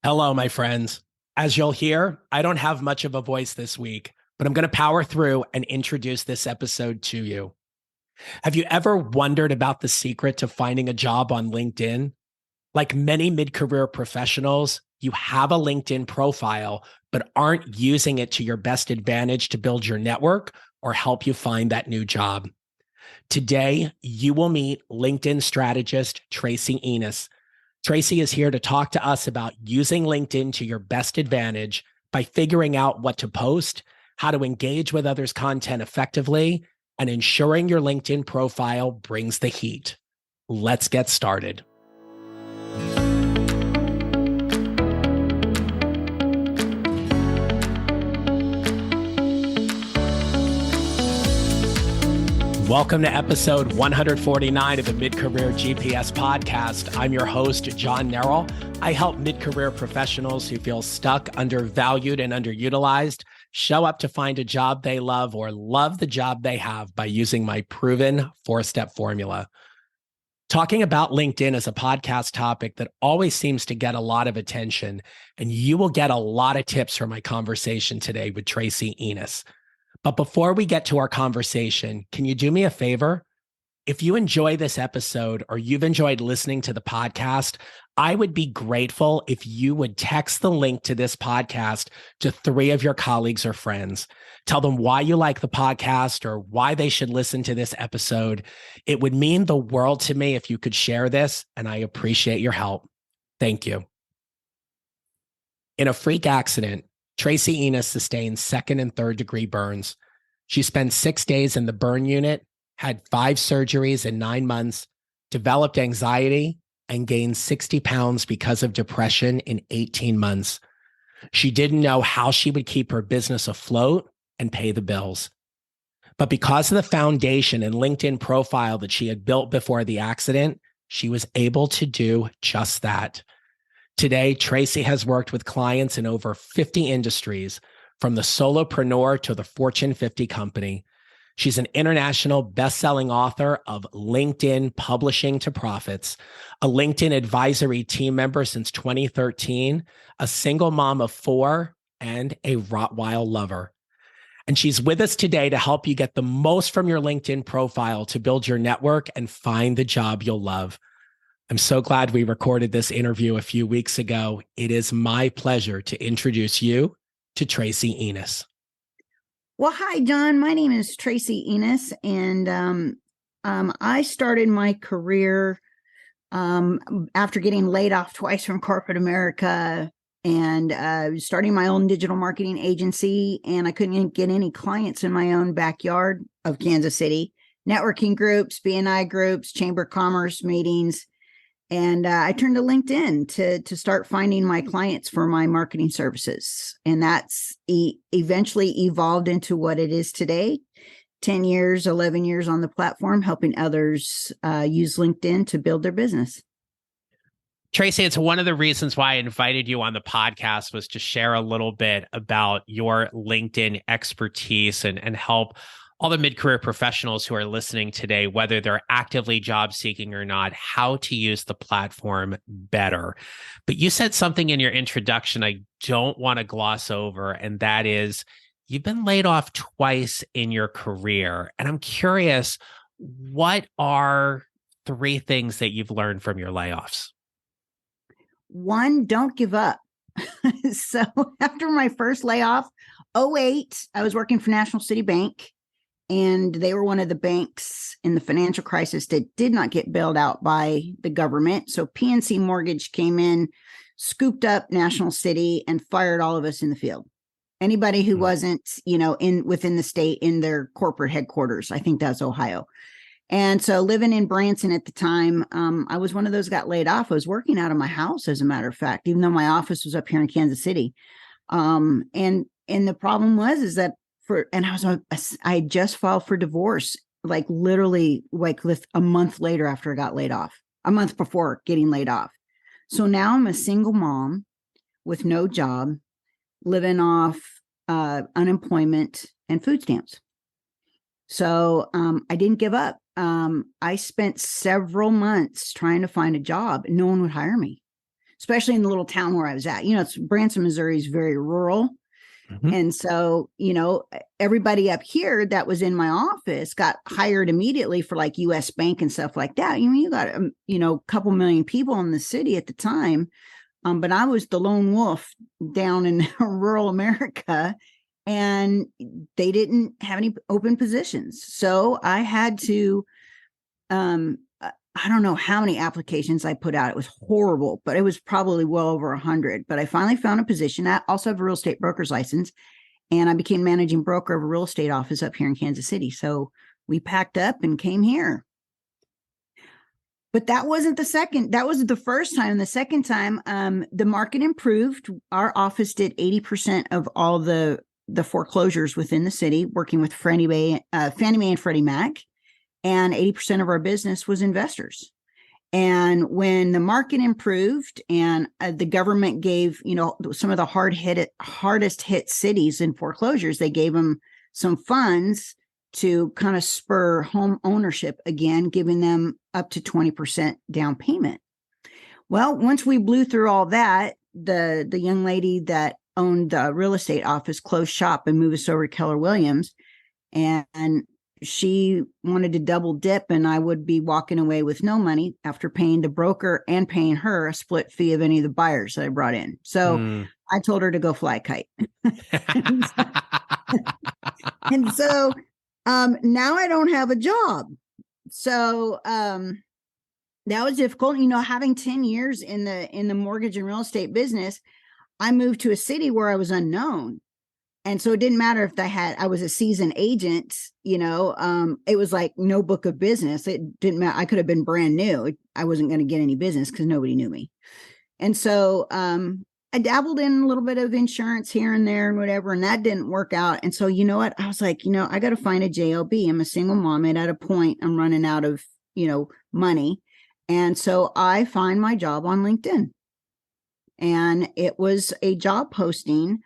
Hello, my friends. As you'll hear, I don't have much of a voice this week, but I'm going to power through and introduce this episode to you. Have you ever wondered about the secret to finding a job on LinkedIn? Like many mid-career professionals, you have a LinkedIn profile, but aren't using it to your best advantage to build your network or help you find that new job. Today, you will meet LinkedIn strategist Tracy Enos. Tracy is here to talk to us about using LinkedIn to your best advantage by figuring out what to post, how to engage with others' content effectively, and ensuring your LinkedIn profile brings the heat. Let's get started. Welcome to episode 149 of the Mid-Career GPS podcast. I'm your host, John Nerrill. I help mid-career professionals who feel stuck, undervalued, and underutilized show up to find a job they love or love the job they have by using my proven four-step formula. Talking about LinkedIn is a podcast topic that always seems to get a lot of attention, and you will get a lot of tips from my conversation today with Tracy Enos. But before we get to our conversation, can you do me a favor? If you enjoy this episode or you've enjoyed listening to the podcast, I would be grateful if you would text the link to this podcast to 3 of your colleagues or friends. Tell them why you like the podcast or why they should listen to this episode. It would mean the world to me if you could share this, and I appreciate your help. Thank you. In a freak accident, Tracy Enos sustained 2nd and 3rd degree burns. She spent 6 days in the burn unit, had 5 surgeries in 9 months, developed anxiety, and gained 60 pounds because of depression in 18 months. She didn't know how she would keep her business afloat and pay the bills. But because of the foundation and LinkedIn profile that she had built before the accident, she was able to do just that. Today, Tracy has worked with clients in over 50 industries, from the solopreneur to the Fortune 50 company. She's an international best-selling author of LinkedIn Publishing to Profits, a LinkedIn advisory team member since 2013, a single mom of 4, and a Rottweiler lover. And she's with us today to help you get the most from your LinkedIn profile to build your network and find the job you'll love. I'm so glad we recorded this interview a few weeks ago. It is my pleasure to introduce you to Tracy Enos. Well, hi, John. My name is Tracy Enos, and I started my career after getting laid off twice from corporate America and starting my own digital marketing agency, and I couldn't get any clients in my own backyard of Kansas City. Networking groups, BNI groups, chamber of commerce meetings. And I turned to LinkedIn to start finding my clients for my marketing services. And that's eventually evolved into what it is today. 10 years, 11 years on the platform, helping others use LinkedIn to build their business. Tracy, it's one of the reasons why I invited you on the podcast was to share a little bit about your LinkedIn expertise and help all the mid-career professionals who are listening today, whether they're actively job seeking or not, how to use the platform better. But you said something in your introduction I don't want to gloss over, and that is you've been laid off twice in your career. And I'm curious, what are 3 things that you've learned from your layoffs? 1, don't give up. So after my first layoff, 2008, I was working for National City Bank. And they were one of the banks in the financial crisis that did not get bailed out by the government. So PNC Mortgage came in, scooped up National City, and fired all of us in the field. Anybody who wasn't, within the state in their corporate headquarters. I think that's Ohio. And so living in Branson at the time, I was one of those got laid off. I was working out of my house, as a matter of fact, even though my office was up here in Kansas City. And the problem is that I had just filed for divorce, like literally like a month later after I got laid off, a month before getting laid off. So now I'm a single mom with no job, living off unemployment and food stamps. So I didn't give up. I spent several months trying to find a job and no one would hire me. especially in the little town where I was at. It's Branson, Missouri is very rural. Mhm. And so, everybody up here that was in my office got hired immediately for like US Bank and stuff like that. You got, a couple million people in the city at the time. But I was the lone wolf down in rural America, and they didn't have any open positions. So I had to, I don't know how many applications I put out. It was horrible, but it was probably well over 100. But I finally found a position. I also have a real estate broker's license, and I became managing broker of a real estate office up here in Kansas City. So we packed up and came here. But that wasn't the second. That was the first time. The second time, the market improved. Our office did 80% of all the foreclosures within the city, working with Fannie Mae and Freddie Mac. And 80% of our business was investors. And when the market improved and the government gave, some of the hardest hit cities in foreclosures, they gave them some funds to kind of spur home ownership again, giving them up to 20% down payment. Well, once we blew through all that, the young lady that owned the real estate office closed shop and moved us over to Keller Williams. And she wanted to double dip, and I would be walking away with no money after paying the broker and paying her a split fee of any of the buyers that I brought in. So I told her to go fly a kite. and so now I don't have a job. So that was difficult. Having 10 years in the mortgage and real estate business, I moved to a city where I was unknown. And so it didn't matter if I was a seasoned agent, it was like no book of business. It didn't matter. I could have been brand new. I wasn't going to get any business because nobody knew me. And so I dabbled in a little bit of insurance here and there and whatever, and that didn't work out. And so, you know what? I was like, I got to find a job. I'm a single mom, and at a point I'm running out of, money. And so I find my job on LinkedIn. And it was a job posting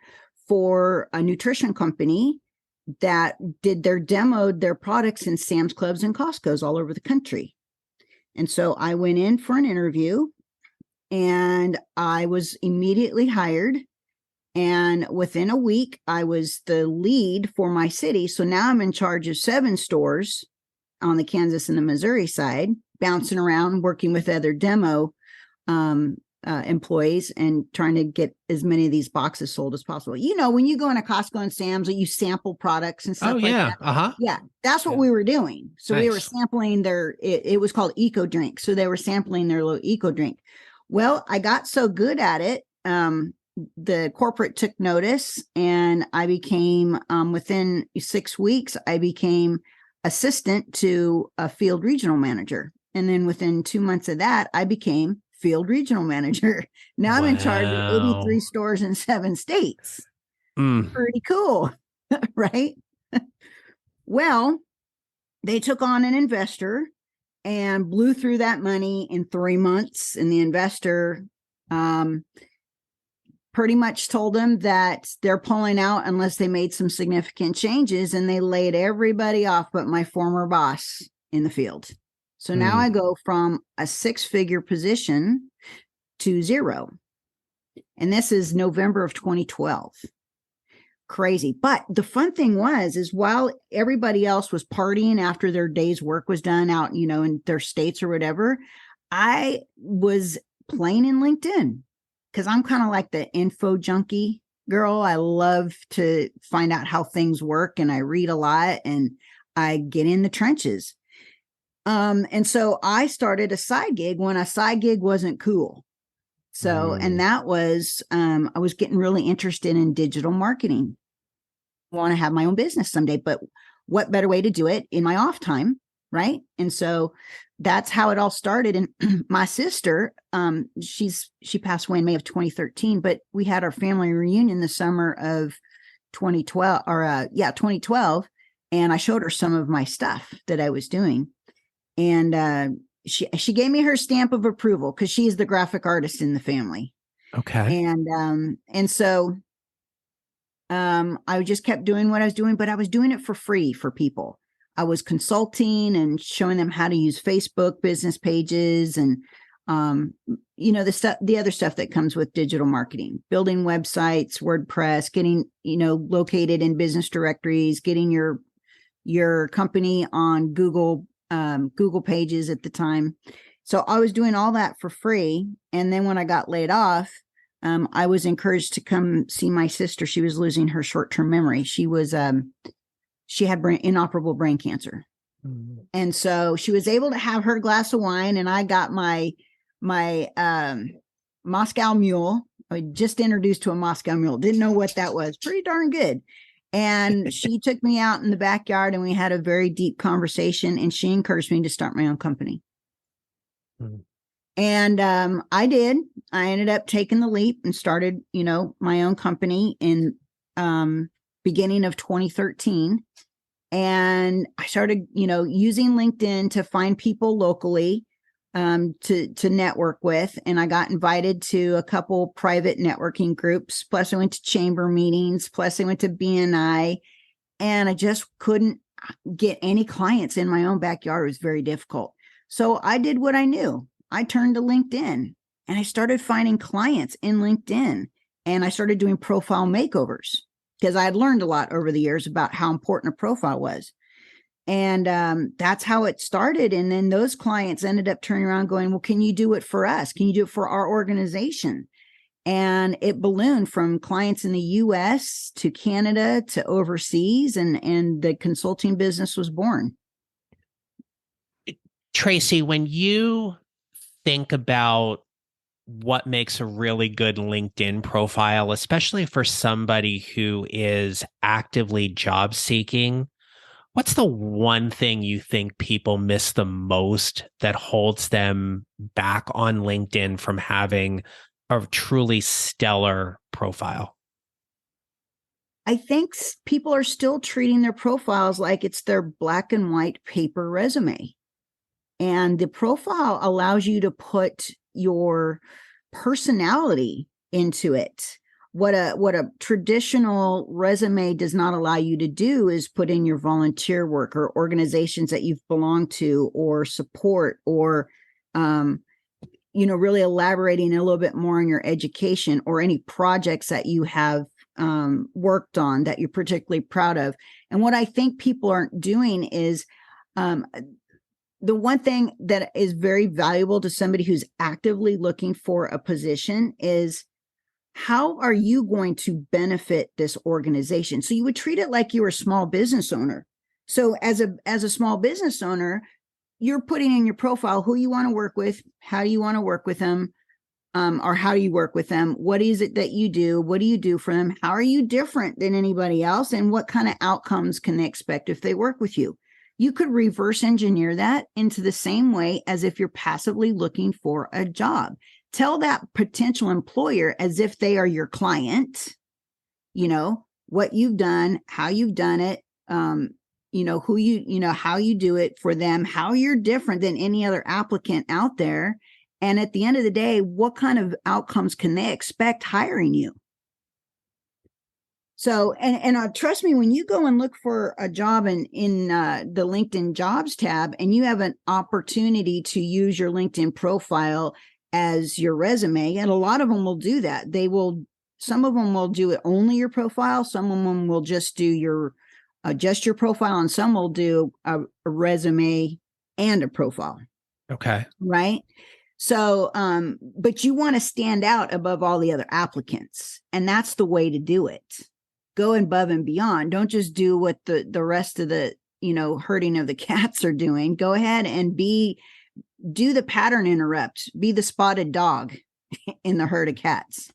for a nutrition company that demoed their products in Sam's Clubs and Costco's all over the country. And so I went in for an interview, and I was immediately hired. And within a week, I was the lead for my city. So now I'm in charge of 7 stores on the Kansas and the Missouri side, bouncing around, working with other demo employees and trying to get as many of these boxes sold as possible. When you go into Costco and Sam's, you sample products and stuff like that. Uh-huh. Yeah, that's what we were doing. So we were sampling it was called Eco Drink. So they were sampling their little Eco Drink. Well, I got so good at it, the corporate took notice, and I became, within 6 weeks, I became assistant to a field regional manager. And then within 2 months of that, I became field regional manager. Now I'm in charge of 83 stores in 7 states. Pretty cool, right? Well, they took on an investor and blew through that money in 3 months. And the investor pretty much told them that they're pulling out unless they made some significant changes. And they laid everybody off but my former boss in the field. So now I go from a 6-figure position to 0. And this is November of 2012. Crazy. But the fun thing is while everybody else was partying after their day's work was done out, in their states or whatever, I was playing in LinkedIn because I'm kind of like the info junkie girl. I love to find out how things work, and I read a lot, and I get in the trenches. And so I started a side gig when a side gig wasn't cool. So, and that was, I was getting really interested in digital marketing. I want to have my own business someday, but what better way to do it in my off time, right? And so that's how it all started. And my sister, she passed away in May of 2013, but we had our family reunion the summer of 2012. And I showed her some of my stuff that I was doing. And she gave me her stamp of approval because she's the graphic artist in the family. Okay. And so I just kept doing what I was doing, but I was doing it for free for people. I was consulting and showing them how to use Facebook business pages and the other stuff that comes with digital marketing, building websites, WordPress, getting, located in business directories, getting your company on Google pages at the time. So I was doing all that for free. And then when I got laid off, I was encouraged to come see my sister. She was losing her short-term memory. She had inoperable brain cancer. Mm-hmm. And so she was able to have her glass of wine, and I got my Moscow Mule. I just introduced to a Moscow Mule. Didn't know what that was. Pretty darn good. And she took me out in the backyard, and we had a very deep conversation, and she encouraged me to start my own company. Mm-hmm. And I did. I ended up taking the leap and started, my own company in beginning of 2013. And I started, using LinkedIn to find people locally to network with. And I got invited to a couple private networking groups. Plus I went to chamber meetings. Plus I went to BNI. And I just couldn't get any clients in my own backyard. It was very difficult. So I did what I knew. I turned to LinkedIn, and I started finding clients in LinkedIn, and I started doing profile makeovers because I had learned a lot over the years about how important a profile was. And that's how it started. And then those clients ended up turning around going, well, can you do it for us? Can you do it for our organization? And it ballooned from clients in the US to Canada to overseas, and the consulting business was born. Tracy, when you think about what makes a really good LinkedIn profile, especially for somebody who is actively job seeking, what's the one thing you think people miss the most that holds them back on LinkedIn from having a truly stellar profile? I think people are still treating their profiles like it's their black and white paper resume. And the profile allows you to put your personality into it. What a traditional resume does not allow you to do is put in your volunteer work or organizations that you've belonged to or support, or really elaborating a little bit more on your education or any projects that you have worked on that you're particularly proud of. And what I think people aren't doing is the one thing that is very valuable to somebody who's actively looking for a position is, how are you going to benefit this organization? So you would treat it like you were a small business owner. So as a small business owner, you're putting in your profile who you want to work with, how do you want to work with them, or how do you work with them? What is it that you do? What do you do for them? How are you different than anybody else? And what kind of outcomes can they expect if they work with you? You could reverse engineer that into the same way as if you're passively looking for a job. Tell that potential employer as if they are your client, what you've done, how you've done it, who how you do it for them, how you're different than any other applicant out there. And at the end of the day, what kind of outcomes can they expect hiring you? So, and trust me, when you go and look for a job in the LinkedIn jobs tab, and you have an opportunity to use your LinkedIn profile as your resume, and a lot of them will do that. Some of them will do it only your profile. Some of them will just do your profile, and some will do a resume and a profile. Okay. Right. So, but you want to stand out above all the other applicants, and that's the way to do it. Go above and beyond. Don't just do what the rest of the, herding of the cats are doing. Go ahead and do the pattern interrupt, be the spotted dog in the herd of cats.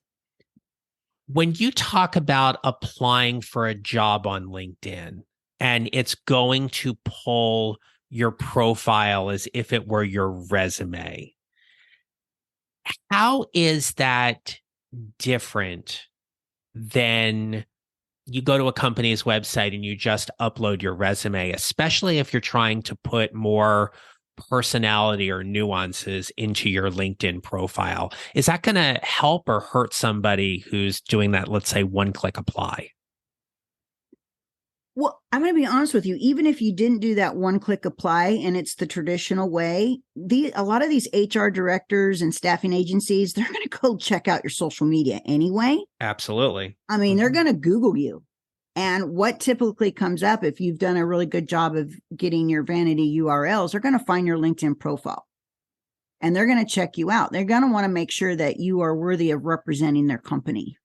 When you talk about applying for a job on LinkedIn, and it's going to pull your profile as if it were your resume, how is that different than you go to a company's website and you just upload your resume, especially if you're trying to put more personality or nuances into your LinkedIn profile? Is that going to help or hurt somebody who's doing that, let's say, one-click apply? Well, I'm going to be honest with you. Even if you didn't do that one click apply and it's the traditional way, a lot of these HR directors and staffing agencies, they're going to go check out your social media anyway. Absolutely. I mean, they're going to Google you. And what typically comes up if you've done a really good job of getting your vanity URLs, they're going to find your LinkedIn profile and they're going to check you out. They're going to want to make sure that you are worthy of representing their company.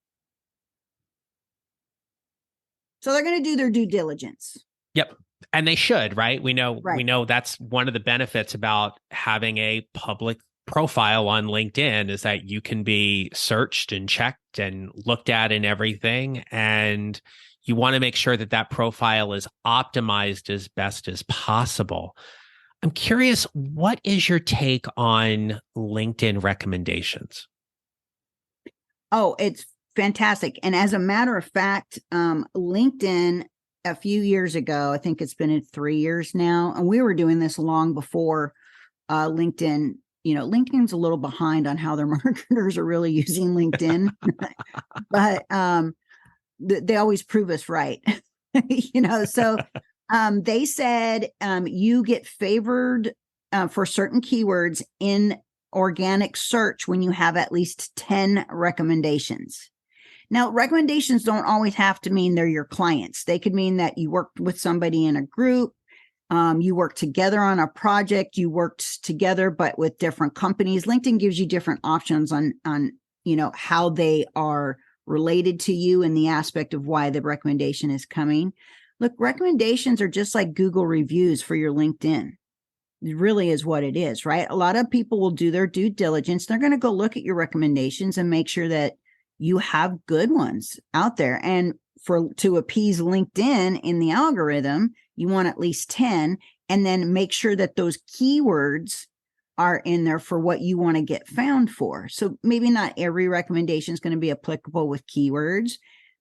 So they're going to do their due diligence. Yep. And they should, right? We know that's one of the benefits about having a public profile on LinkedIn is that you can be searched and checked and looked at and everything. And you want to make sure that that profile is optimized as best as possible. I'm curious, what is your take on LinkedIn recommendations? Oh, it's fantastic. And as a matter of fact, LinkedIn a few years ago, I think it's been in 3 years now, and we were doing this long before LinkedIn. LinkedIn's a little behind on how their marketers are really using LinkedIn, but they always prove us right. So they said you get favored for certain keywords in organic search when you have at least 10 recommendations. Now, recommendations don't always have to mean they're your clients. They could mean that you worked with somebody in a group, you worked together on a project, you worked together, but with different companies. LinkedIn gives you different options on how they are related to you and the aspect of why the recommendation is coming. Look, recommendations are just like Google reviews for your LinkedIn. It really is what it is, right? A lot of people will do their due diligence. They're going to go look at your recommendations and make sure that you have good ones out there. And to appease LinkedIn in the algorithm, you want at least 10, and then make sure that those keywords are in there for what you want to get found for. So maybe not every recommendation is going to be applicable with keywords,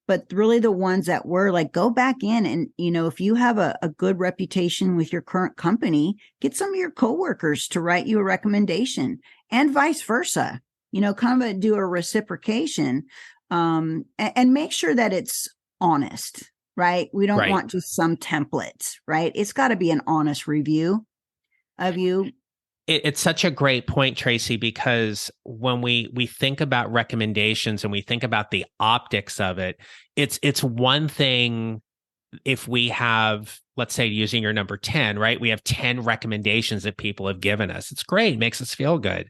but really the ones that were, like, go back in and, if you have a good reputation with your current company, get some of your coworkers to write you a recommendation and vice versa. Do a reciprocation, and make sure that it's honest, right? We don't want just some template, right? It's got to be an honest review of you. It's such a great point, Tracy, because when we think about recommendations and we think about the optics of it, it's one thing if we have, let's say, using your number 10, right? We have 10 recommendations that people have given us. It's great. It makes us feel good.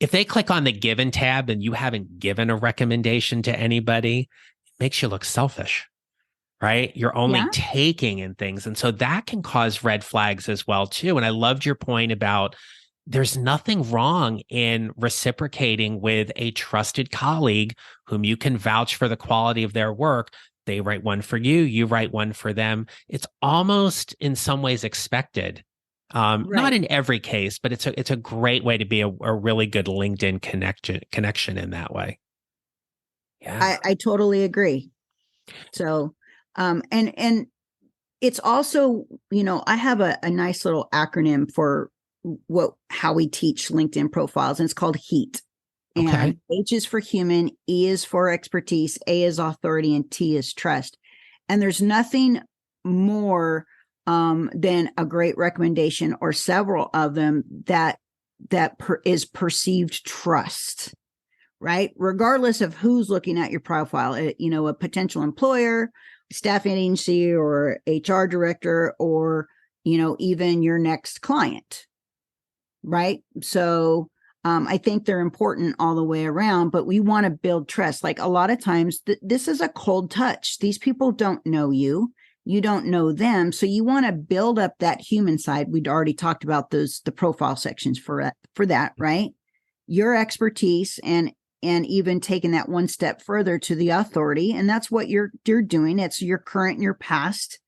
If they click on the Given tab and you haven't given a recommendation to anybody, it makes you look selfish, right? You're only taking in things. And so that can cause red flags as well, too. And I loved your point about there's nothing wrong in reciprocating with a trusted colleague whom you can vouch for the quality of their work. They write one for you, you write one for them. It's almost in some ways expected. Not in every case, but it's a great way to be a really good LinkedIn connection in that way. Yeah, I totally agree. So, and it's also, I have a nice little acronym for how we teach LinkedIn profiles, and it's called HEAT. And H is for human, E is for expertise, A is authority, and T is trust. And there's nothing more than a great recommendation or several of them that is perceived trust, right? Regardless of who's looking at your profile, a potential employer, staffing agency, or HR director, or, even your next client, right? So I think they're important all the way around, but we want to build trust. Like, a lot of times this is a cold touch. These people don't know you. You don't know them. So you want to build up that human side. We'd already talked about the profile sections for that, right? Your expertise, and even taking that one step further to the authority. And that's what you're doing. It's your current and your past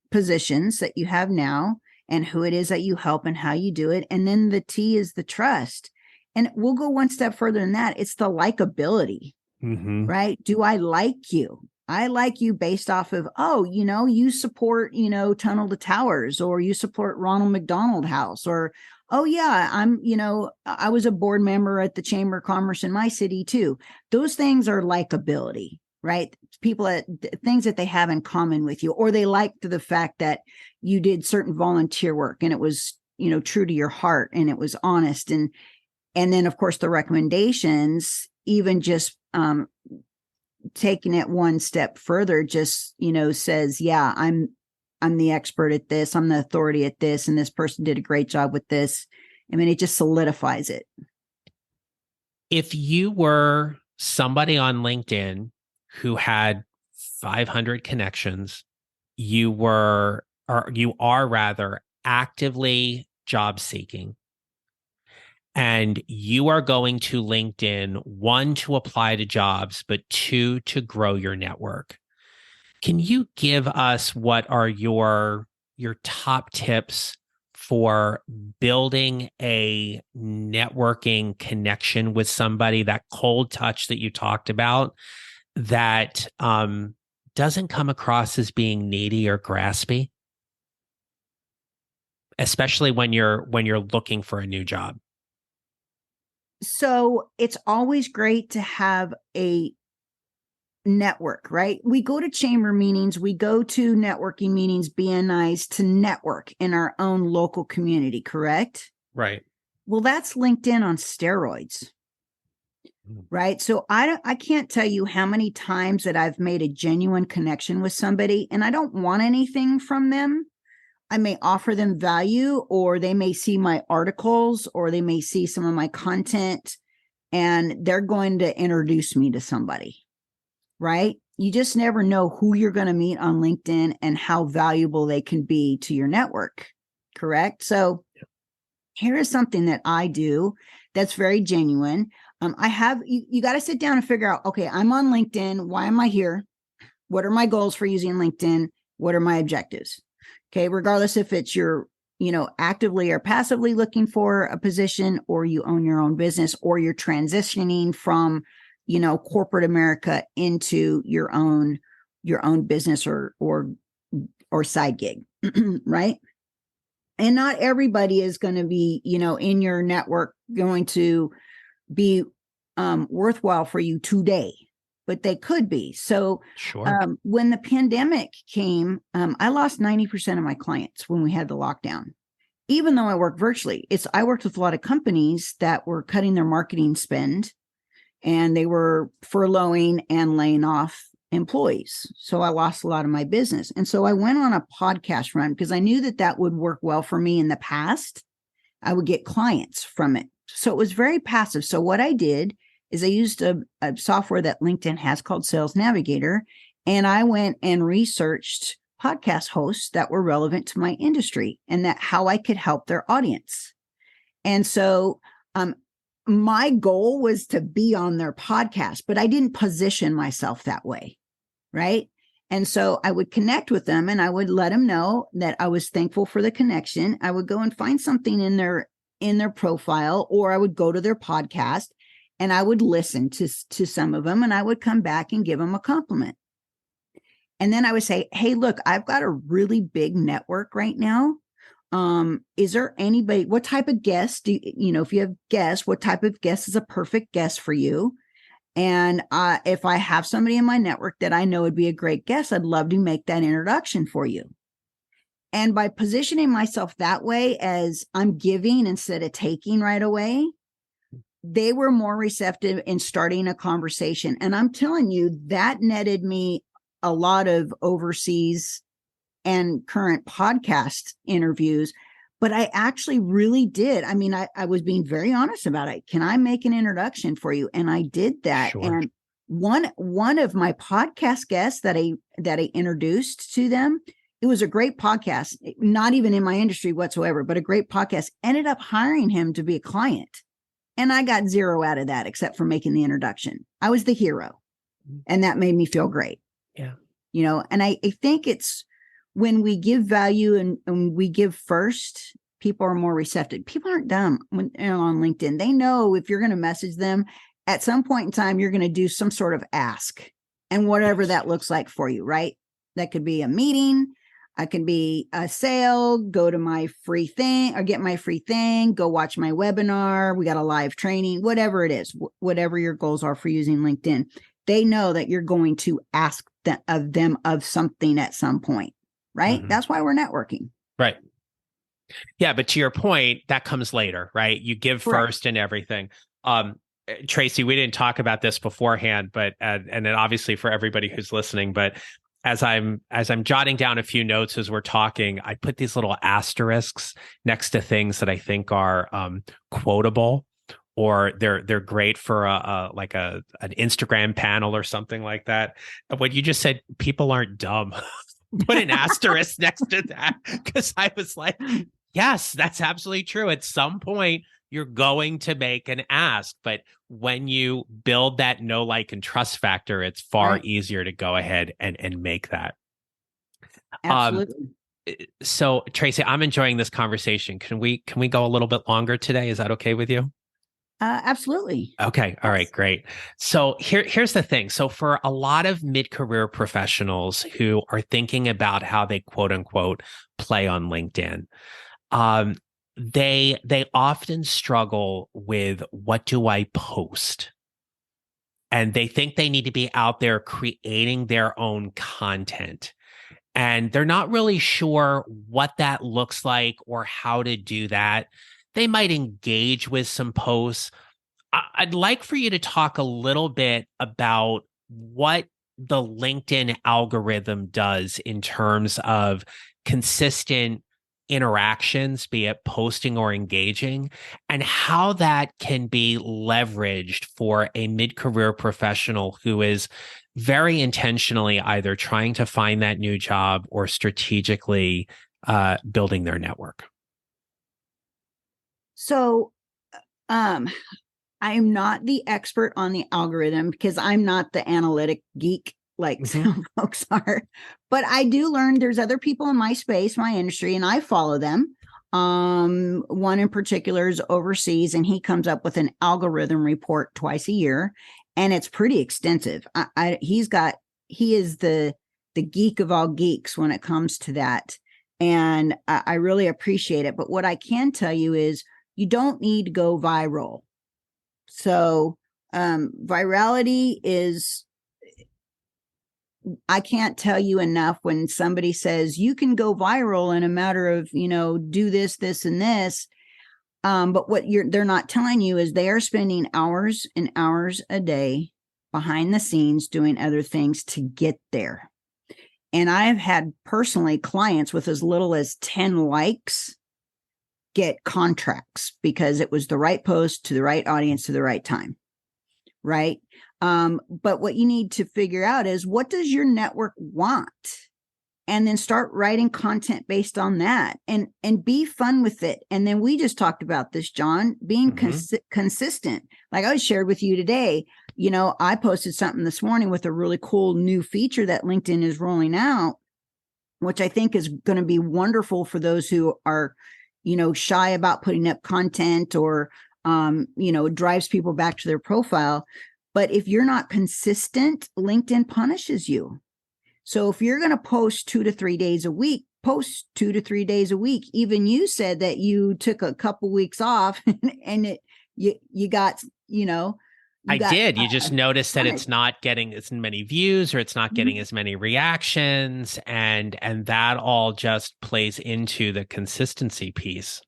positions that you have now, and who it is that you help and how you do it. And then the T is the trust. And we'll go one step further than that. It's the likability, right? Do I like you? I like you based off of, you support, Tunnel to Towers, or you support Ronald McDonald House, or, oh yeah, I was a board member at the Chamber of Commerce in my city too. Those things are likability, right? People that things that they have in common with you, or they liked the fact that you did certain volunteer work and it was, true to your heart and it was honest. And then of course the recommendations, even just taking it one step further, just, says, yeah, I'm the expert at this. I'm the authority at this. And this person did a great job with this. I mean, it just solidifies it. If you were somebody on LinkedIn who had 500 connections, you are rather actively job seeking, and you are going to LinkedIn, one, to apply to jobs, but two, to grow your network. Can you give us what are your top tips for building a networking connection with somebody, that cold touch that you talked about, that doesn't come across as being needy or graspy, especially when you're looking for a new job? So it's always great to have a network, right? We go to chamber meetings, we go to networking meetings, BNIs, to network in our own local community, correct? Right. Well, that's LinkedIn on steroids, right? So I can't tell you how many times that I've made a genuine connection with somebody and I don't want anything from them. I may offer them value, or they may see my articles, or they may see some of my content, and they're going to introduce me to somebody, right? You just never know who you're going to meet on LinkedIn and how valuable they can be to your network, correct? So here is something that I do that's very genuine. You got to sit down and figure out, okay, I'm on LinkedIn. Why am I here? What are my goals for using LinkedIn? What are my objectives? Okay, regardless if it's you're, actively or passively looking for a position, or you own your own business, or you're transitioning from, corporate America into your own business or side gig, right? And not everybody is going to be, in your network going to be worthwhile for you today, but they could be. So Sure. when the pandemic came, I lost 90% of my clients when we had the lockdown. Even though I work virtually, I worked with a lot of companies that were cutting their marketing spend, and they were furloughing and laying off employees. So I lost a lot of my business. And so I went on a podcast run because I knew that would work well for me in the past. I would get clients from it. So it was very passive. So what I did is I used a software that LinkedIn has called Sales Navigator. And I went and researched podcast hosts that were relevant to my industry and that how I could help their audience. And so my goal was to be on their podcast, but I didn't position myself that way, right? And so I would connect with them and I would let them know that I was thankful for the connection. I would go and find something in their profile, or I would go to their podcast and I would listen to some of them, and I would come back and give them a compliment. And then I would say, hey, look, I've got a really big network right now. Is there anybody, what type of guest if you have guests, what type of guest is a perfect guest for you? And if I have somebody in my network that I know would be a great guest, I'd love to make that introduction for you. And by positioning myself that way, as I'm giving instead of taking right away, they were more receptive in starting a conversation. And I'm telling you, that netted me a lot of overseas and current podcast interviews. But I actually really did. I mean, I was being very honest about it. Can I make an introduction for you? And I did that. Sure. And one of my podcast guests that I introduced to them, it was a great podcast, not even in my industry whatsoever, but a great podcast, ended up hiring him to be a client. And I got zero out of that except for making the introduction. I was the hero. And that made me feel great. Yeah. And I think it's when we give value and we give first, people are more receptive. People aren't dumb when on LinkedIn. They know if you're going to message them at some point in time, you're going to do some sort of ask, and whatever that looks like for you, right? That could be a meeting. It can be a sale, go to my free thing or get my free thing, go watch my webinar. We got a live training, whatever it is, whatever your goals are for using LinkedIn. they know that you're going to ask them of something at some point, right? Mm-hmm. That's why we're networking. Right. Yeah, but to your point, that comes later, right? You give Correct. first and everything. Tracy, we didn't talk about this beforehand, but and then obviously for everybody who's listening, but as I'm jotting down a few notes as we're talking, I put these little asterisks next to things that I think are quotable, or they're great for an Instagram panel or something like that. When you just said people aren't dumb, put an asterisk next to that, because I was like, yes, that's absolutely true. At some point, you're going to make an ask, but when you build that know, like, and trust factor, it's far Right. easier to go ahead and make that. Absolutely. So Tracy, I'm enjoying this conversation. Can we go a little bit longer today? Is that okay with you? Absolutely. Okay. All right. Yes. Great. So here's the thing. So for a lot of mid-career professionals who are thinking about how they quote unquote play on LinkedIn, um, they often struggle with, what do I post? And they think they need to be out there creating their own content. And they're not really sure what that looks like or how to do that. They might engage with some posts. I'd like for you to talk a little bit about what the LinkedIn algorithm does in terms of consistent interactions, be it posting or engaging, and how that can be leveraged for a mid-career professional who is very intentionally either trying to find that new job or strategically building their network. So, um, I'm not the expert on the algorithm because I'm not the analytic geek like some folks are, but I do learn there's other people in my space, my industry, and I follow them. One in particular is overseas, and he comes up with an algorithm report twice a year, and it's pretty extensive. He is the geek of all geeks when it comes to that, and I really appreciate it. But what I can tell you is you don't need to go viral. So virality is, I can't tell you enough when somebody says you can go viral in a matter of, do this, this, and this. But what they're not telling you is they are spending hours and hours a day behind the scenes doing other things to get there. And I've had personally clients with as little as 10 likes get contracts because it was the right post to the right audience to the right time. Right. But what you need to figure out is, what does your network want? And then start writing content based on that, and be fun with it. And then we just talked about this, John, being consistent. Like I shared with you today, I posted something this morning with a really cool new feature that LinkedIn is rolling out, which I think is going to be wonderful for those who are, shy about putting up content, or, drives people back to their profile. But if you're not consistent, LinkedIn punishes you. So if you're going to post 2 to 3 days a week, post 2 to 3 days a week. Even you said that you took a couple weeks off and you got, I did. You just noticed that it's not getting as many views, or it's not getting as many reactions, and that all just plays into the consistency piece.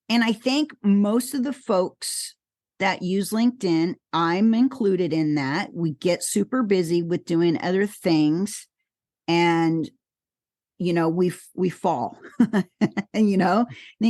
And I think most of the folks that use LinkedIn, I'm included in that, we get super busy with doing other things, and we fall. And then you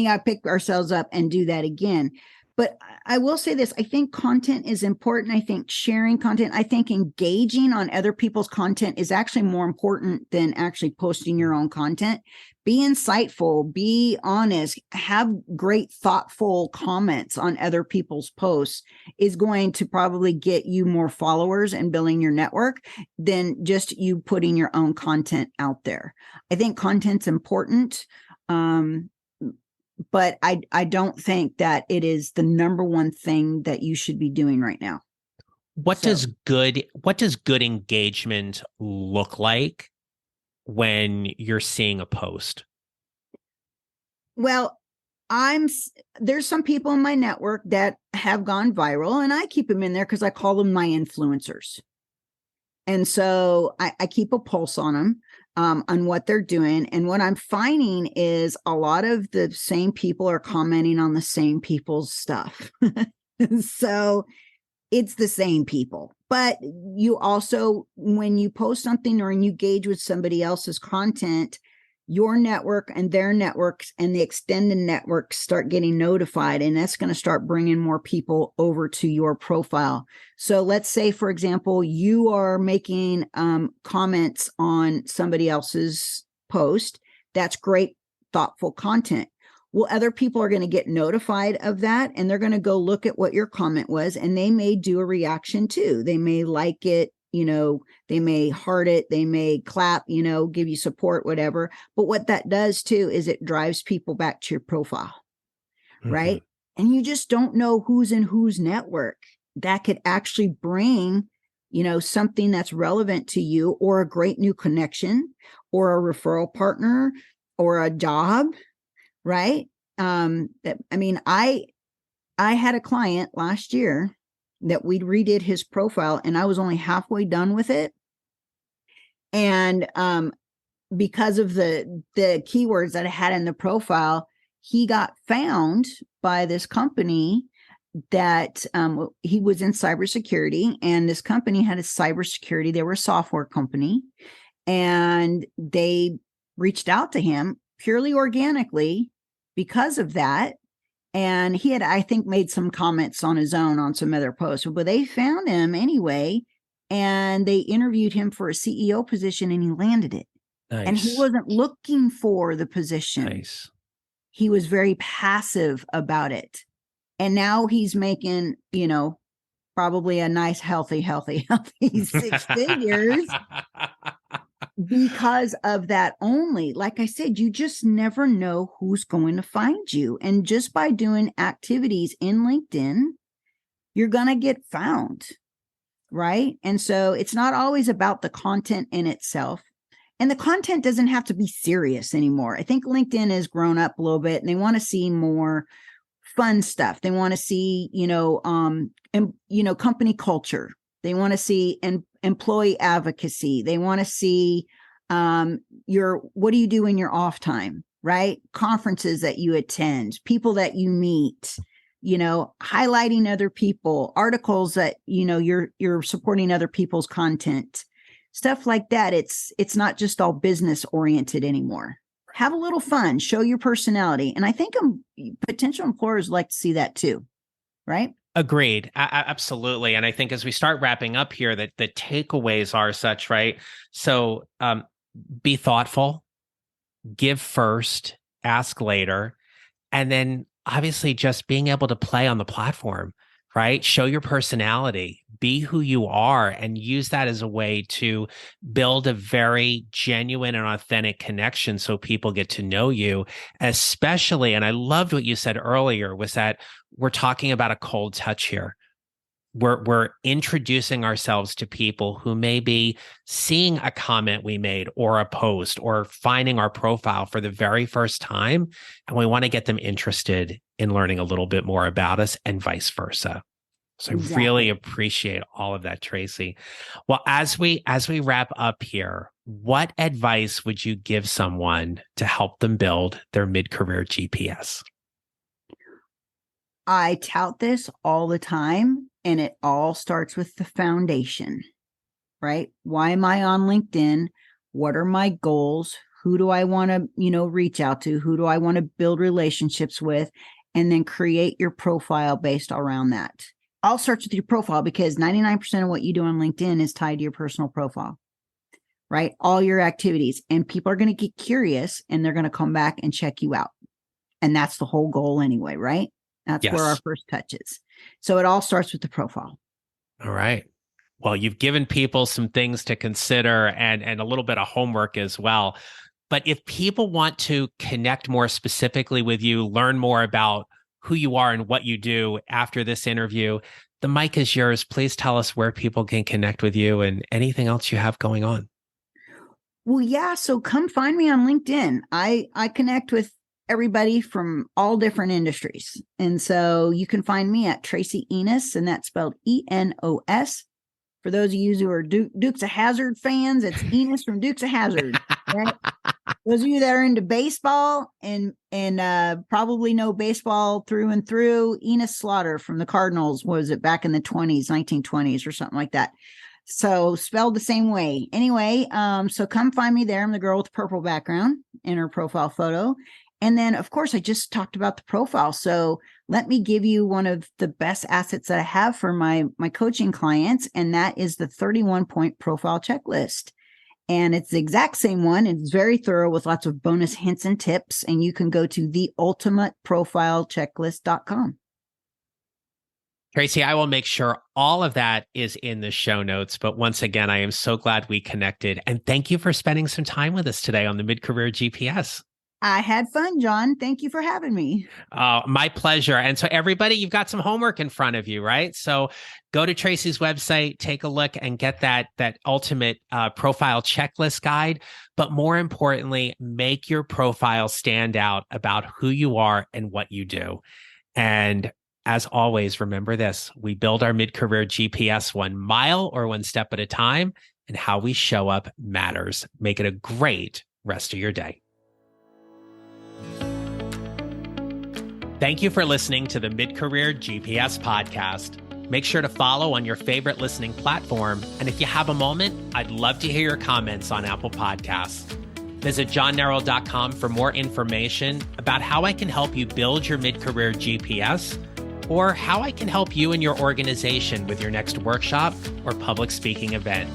got to pick ourselves up and do that again. But I will say this, I think content is important. I think sharing content, I think engaging on other people's content is actually more important than actually posting your own content. Be insightful, be honest, have great, thoughtful comments on other people's posts is going to probably get you more followers and building your network than just you putting your own content out there. I think content's important. But I don't think that it is the number one thing that you should be doing right now. What does good engagement look like when you're seeing a post? Well, there's some people in my network that have gone viral, and I keep them in there because I call them my influencers. And so I keep a pulse on them, on what they're doing. And what I'm finding is a lot of the same people are commenting on the same people's stuff. So it's the same people. But you also, when you post something or you engage with somebody else's content, your network and their networks and the extended networks start getting notified, and that's going to start bringing more people over to your profile. So let's say, for example, you are making comments on somebody else's post. That's great, thoughtful content. Well, other people are going to get notified of that, and they're going to go look at what your comment was, and they may do a reaction too. They may like it, they may heart it, they may clap, give you support, whatever. But what that does too is it drives people back to your profile, right? And you just don't know who's in whose network that could actually bring, something that's relevant to you, or a great new connection, or a referral partner, or a job, right? I had a client last year that we redid his profile, and I was only halfway done with it. And because of the keywords that I had in the profile, he got found by this company that he was in cybersecurity, and this company had a cybersecurity. They were a software company, and they reached out to him purely organically because of that. And he had, I think, made some comments on his own on some other posts, but they found him anyway, and they interviewed him for a CEO position, and he landed it. Nice. And he wasn't looking for the position. Nice. He was very passive about it. And now he's making, probably a nice, healthy 6 figures because of that only. Like I said, you just never know who's going to find you. And just by doing activities in LinkedIn, you're going to get found, right? And so it's not always about the content in itself. And the content doesn't have to be serious anymore. I think LinkedIn has grown up a little bit, and they want to see more fun stuff. They want to see, company culture. They want to see employee advocacy. They want to see what do you do in your off time, right? Conferences that you attend, people that you meet, highlighting other people, articles that, you're supporting other people's content, stuff like that. It's not just all business oriented anymore. Have a little fun, show your personality. And I think potential employers like to see that too, right? Agreed. Absolutely. And I think as we start wrapping up here, that the takeaways are such, right? So be thoughtful, give first, ask later, and then obviously just being able to play on the platform, right? Show your personality, be who you are, and use that as a way to build a very genuine and authentic connection so people get to know you, especially, and I loved what you said earlier, was that we're talking about a cold touch here. We're introducing ourselves to people who may be seeing a comment we made or a post or finding our profile for the very first time. And we want to get them interested in learning a little bit more about us and vice versa. So I really appreciate all of that, Tracy. Well, as we wrap up here, what advice would you give someone to help them build their mid-career GPS? I tout this all the time, and it all starts with the foundation, right? Why am I on LinkedIn? What are my goals? Who do I want to, reach out to? Who do I want to build relationships with? And then create your profile based around that. All starts with your profile, because 99% of what you do on LinkedIn is tied to your personal profile, right? All your activities, and people are going to get curious, and they're going to come back and check you out. And that's the whole goal anyway, right? That's where our first touch is. So it all starts with the profile. All right. Well, you've given people some things to consider and a little bit of homework as well. But if people want to connect more specifically with you, learn more about who you are and what you do after this interview, the mic is yours. Please tell us where people can connect with you and anything else you have going on. Well, yeah. So come find me on LinkedIn. I connect with everybody from all different industries. And so you can find me at Tracy Enos, and that's spelled Enos. For those of you who are Dukes of Hazzard fans, it's Enos from Dukes of Hazzard. Right? Those of you that are into baseball and probably know baseball through and through, Enos Slaughter from the Cardinals, was it back in the 1920s or something like that. So spelled the same way. Anyway, so come find me there. I'm the girl with the purple background in her profile photo. And then, of course, I just talked about the profile. So let me give you one of the best assets that I have for my coaching clients, and that is the 31-point profile checklist. And it's the exact same one. It's very thorough with lots of bonus hints and tips. And you can go to theultimateprofilechecklist.com. Tracy, I will make sure all of that is in the show notes. But once again, I am so glad we connected. And thank you for spending some time with us today on the Mid-Career GPS. I had fun, John. Thank you for having me. My pleasure. And so everybody, you've got some homework in front of you, right? So go to Tracy's website, take a look and get that ultimate profile checklist guide. But more importantly, make your profile stand out about who you are and what you do. And as always, remember this: we build our mid-career GPS 1 mile or 1 step at a time, and how we show up matters. Make it a great rest of your day. Thank you for listening to the Mid-Career GPS podcast. Make sure to follow on your favorite listening platform. And if you have a moment, I'd love to hear your comments on Apple Podcasts. Visit johnnerrell.com for more information about how I can help you build your mid-career GPS, or how I can help you and your organization with your next workshop or public speaking event.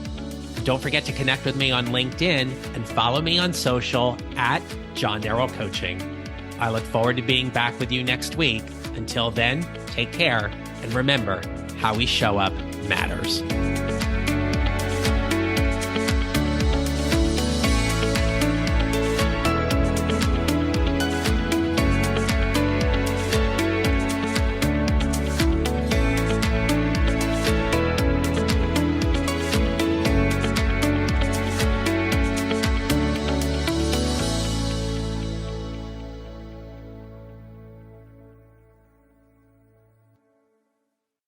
Don't forget to connect with me on LinkedIn and follow me on social at John Nerrell Coaching. I look forward to being back with you next week. Until then, take care, and remember, how we show up matters.